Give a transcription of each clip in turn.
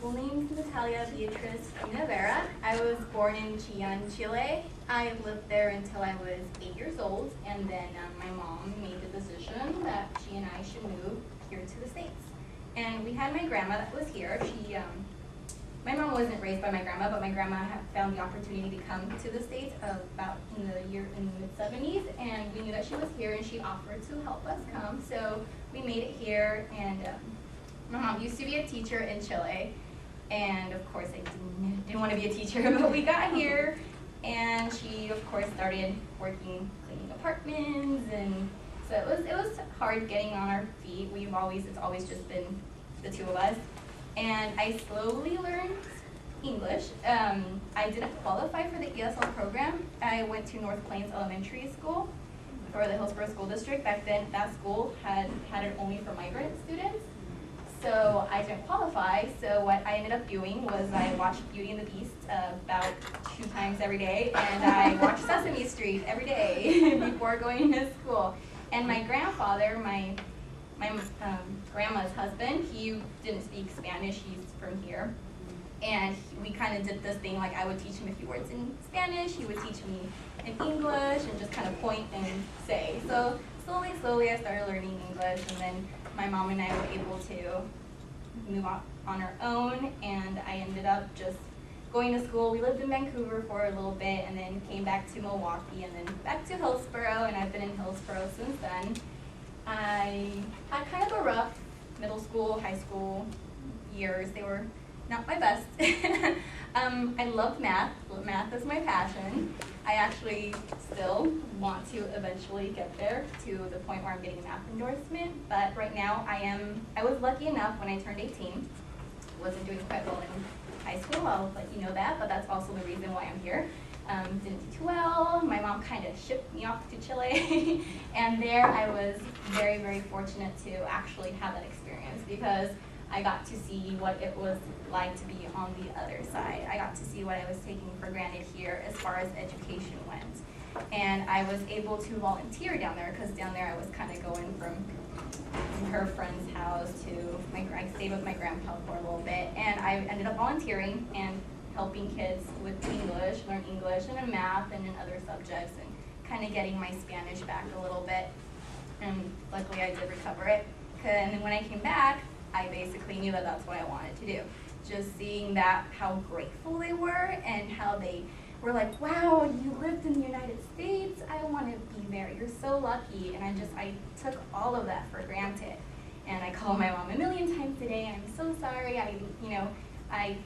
full name is Natalia Beatriz Vera. I was born in Chillán, Chile. I lived there until I was 8 years old, and then my mom made the decision that she and I should move here to the States. And we had my grandma that was here. My mom wasn't raised by my grandma, but my grandma found the opportunity to come to the States about in the mid-70s, and we knew that she was here, and she offered to help us come. So we made it here, and my mom used to be a teacher in Chile, and of course I didn't want to be a teacher, but we got here, and she of course started working cleaning apartments, and so it was hard getting on our feet. It's always just been the two of us, and I slowly learned English. I didn't qualify for the ESL program. I went to North Plains Elementary School for the Hillsborough School District. Back then, that school had it only for migrant students. So I didn't qualify, so what I ended up doing was I watched Beauty and the Beast about 2 times every day, and I watched Sesame Street every day before going to school. And my grandfather, my grandma's husband, he didn't speak Spanish, he's from here. And we kind of did this thing, like I would teach him a few words in Spanish, he would teach me in English, and just kind of point and say. So slowly I started learning English, and then my mom and I were able to move on our own, and I ended up just going to school. We lived in Vancouver for a little bit, and then came back to Milwaukee, and then back to Hillsborough, and I've been in Hillsborough since then. I had kind of a rough middle school, high school years. They were not my best. I loved math. Math is my passion. I actually still want to eventually get there to the point where I'm getting a math endorsement, but right now I was lucky enough when I turned 18. Wasn't doing quite well in high school, I'll let you know that, but that's also the reason why I'm here. Didn't do too well. My mom kind of shipped me off to Chile, and there I was very, very fortunate to actually have that experience, because I got to see what it was like to be on the other side. I got to see what I was taking for granted here as far as education went. And I was able to volunteer down there, because down there I was kind of going from her friend's house to I stayed with my grandpa for a little bit, and I ended up volunteering and helping kids with English, learn English and in math and in other subjects, and kind of getting my Spanish back a little bit. And luckily I did recover it. And then when I came back, I basically knew that that's what I wanted to do. Just seeing that, how grateful they were, and how they were like, wow, you lived in the United States, I want to be there, you're so lucky. And I took all of that for granted. And I call my mom a million times a day, I'm so sorry, I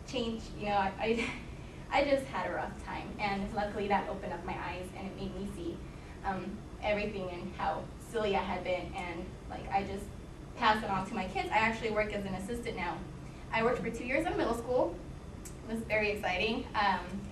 changed, I just had a rough time. And luckily that opened up my eyes, and it made me see everything and how silly I had been, and I just pass it on to my kids. I actually work as an assistant now. I worked for 2 years in middle school. It was very exciting.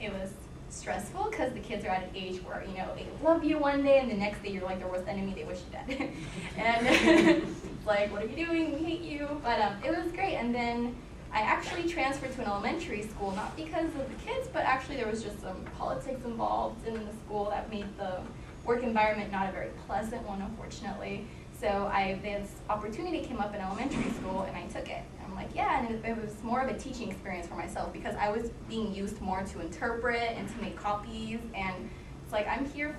It was stressful because the kids are at an age where, they love you one day and the next day you're like their worst enemy, they wish you dead. And it's like, what are you doing? We hate you. But it was great. And then I actually transferred to an elementary school, not because of the kids, but actually there was just some politics involved in the school that made the work environment not a very pleasant one, unfortunately. So this opportunity came up in elementary school, and I took it. I'm like, yeah, and it was more of a teaching experience for myself, because I was being used more to interpret and to make copies, and it's like, I'm here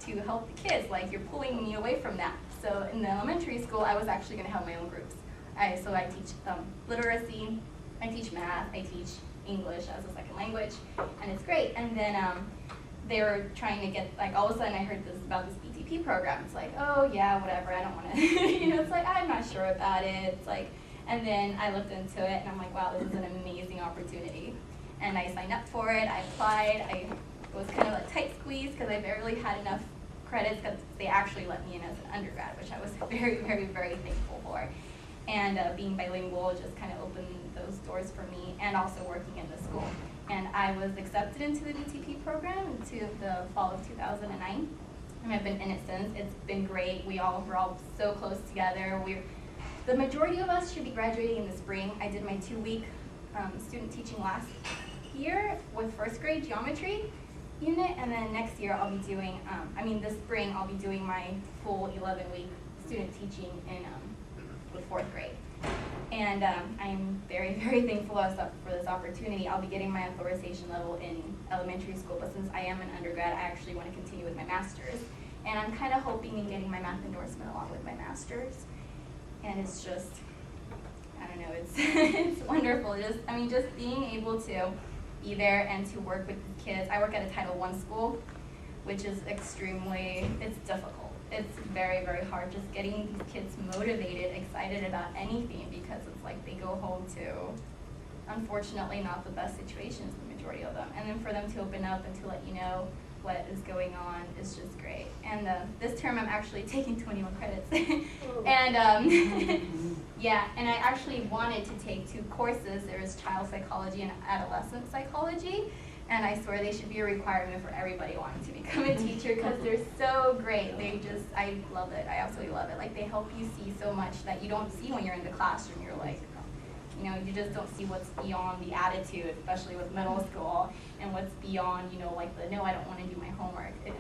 to help the kids, you're pulling me away from that. So in the elementary school, I was actually going to have my own groups. So I teach literacy, I teach math, I teach English as a second language, and it's great. And then they were trying to get, all of a sudden I heard about this BTP program. It's like, oh yeah, whatever, I don't want to, it's like, I'm not sure about it. It's like, and then I looked into it, and I'm like, wow, this is an amazing opportunity. And I signed up for it, I applied, I was kind of tight squeezed because I barely had enough credits, because they actually let me in as an undergrad, which I was very, very, very thankful for. And being bilingual just kind of opened those doors for me, and also working in the school. And I was accepted into the BTP program into the fall of 2009, and I've been in it since. It's been great. We're all so close together. The majority of us should be graduating in the spring. I did my 2-week student teaching last year with first grade geometry unit, and then next year I'll be doing, this spring I'll be doing my full 11-week student teaching in with 4th grade. And I'm very, very thankful for this opportunity. I'll be getting my authorization level in elementary school, but since I am an undergrad, I actually want to continue with my master's. And I'm kind of hoping in getting my math endorsement along with my master's. And it's just, I don't know, it's it's wonderful. Just being able to be there and to work with the kids. I work at a Title I school, which is it's difficult. It's very, very hard just getting these kids motivated, excited about anything, because it's like they go home to, unfortunately, not the best situations, the majority of them. And then for them to open up and to let you know what is going on is just great. And this term I'm actually taking 21 credits. And yeah, and I actually wanted to take 2 courses. There was child psychology and adolescent psychology. And I swear they should be a requirement for everybody wanting to become a teacher, because they're so great. I love it. I absolutely love it. Like, they help you see so much that you don't see when you're in the classroom. You're like, you just don't see what's beyond the attitude, especially with middle school, and what's beyond, like the, no, I don't want to do my homework. It